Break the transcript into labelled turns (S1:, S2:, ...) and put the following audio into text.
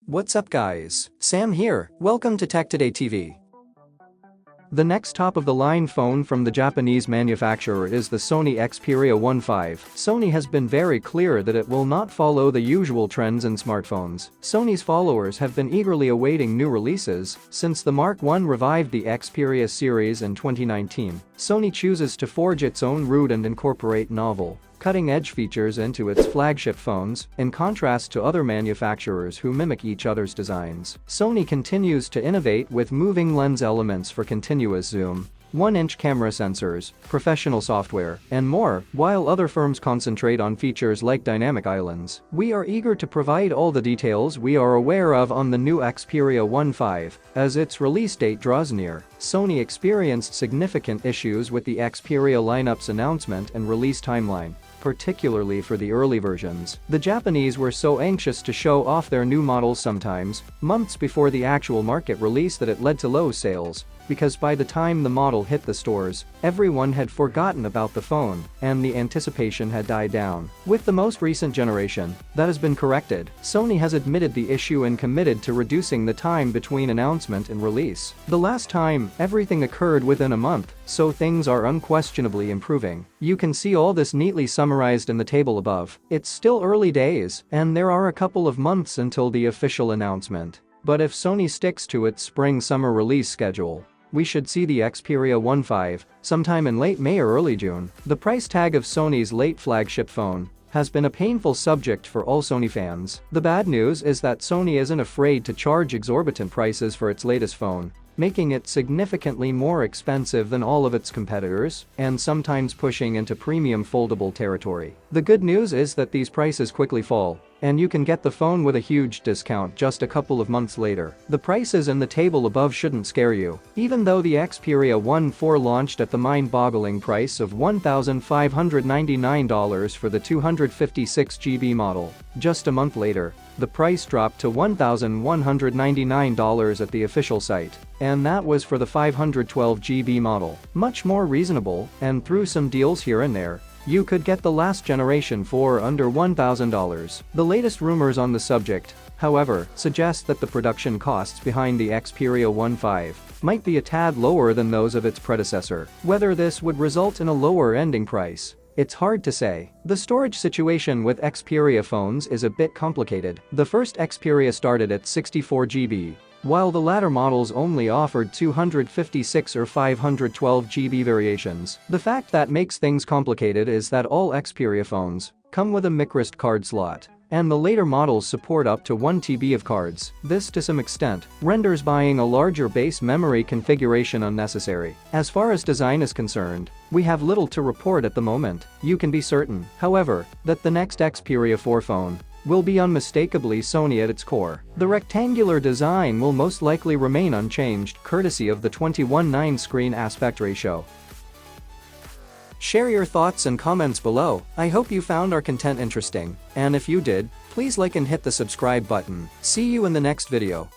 S1: What's up guys, Sam here, welcome to Tech Today TV. The next top-of-the-line phone from the Japanese manufacturer is the Sony Xperia 1.5. Sony has been very clear that it will not follow the usual trends in smartphones. Sony's followers have been eagerly awaiting new releases since the Mark I revived the Xperia series in 2019. Sony chooses to forge its own route and incorporate novel, cutting-edge features into its flagship phones, in contrast to other manufacturers who mimic each other's designs. Sony continues to innovate with moving lens elements for continuous zoom, 1-inch camera sensors, professional software, and more, while other firms concentrate on features like dynamic islands. We are eager to provide all the details we are aware of on the new Xperia 1.5 as its release date draws near. Sony experienced significant issues with the Xperia lineup's announcement and release timeline, particularly for the early versions. The Japanese were so anxious to show off their new models sometimes, months before the actual market release, that it led to low sales, because by the time the model hit the stores, everyone had forgotten about the phone, and the anticipation had died down. With the most recent generation, that has been corrected. Sony has admitted the issue and committed to reducing the time between announcement and release. The last time, everything occurred within a month, so things are unquestionably improving. You can see all this neatly summarized in the table above. It's still early days, and there are a couple of months until the official announcement. But if Sony sticks to its spring-summer release schedule, we should see the Xperia 1.5 sometime in late May or early June. The price tag of Sony's late flagship phone has been a painful subject for all Sony fans. The bad news is that Sony isn't afraid to charge exorbitant prices for its latest phone, making it significantly more expensive than all of its competitors, and sometimes pushing into premium foldable territory. The good news is that these prices quickly fall, and you can get the phone with a huge discount just a couple of months later. The prices in the table above shouldn't scare you. Even though the Xperia 1.4 launched at the mind-boggling price of $1,599 for the 256GB model, just a month later, the price dropped to $1,199 at the official site, and that was for the 512GB model. Much more reasonable, and through some deals here and there, you could get the last generation for under $1,000. The latest rumors on the subject, however, suggest that the production costs behind the Xperia 1.5 might be a tad lower than those of its predecessor. Whether this would result in a lower ending price, it's hard to say. The storage situation with Xperia phones is a bit complicated. The first Xperia started at 64GB, while the latter models only offered 256 or 512GB variations. The fact that makes things complicated is that all Xperia phones come with a microSD card slot, and the later models support up to 1TB of cards. This, to some extent, renders buying a larger base memory configuration unnecessary. As far as design is concerned, we have little to report at the moment. You can be certain, however, that the next Xperia 4 phone will be unmistakably Sony at its core. The rectangular design will most likely remain unchanged, courtesy of the 21:9 screen aspect ratio. Share your thoughts and comments below. I hope you found our content interesting, and if you did, please like and hit the subscribe button. See you in the next video.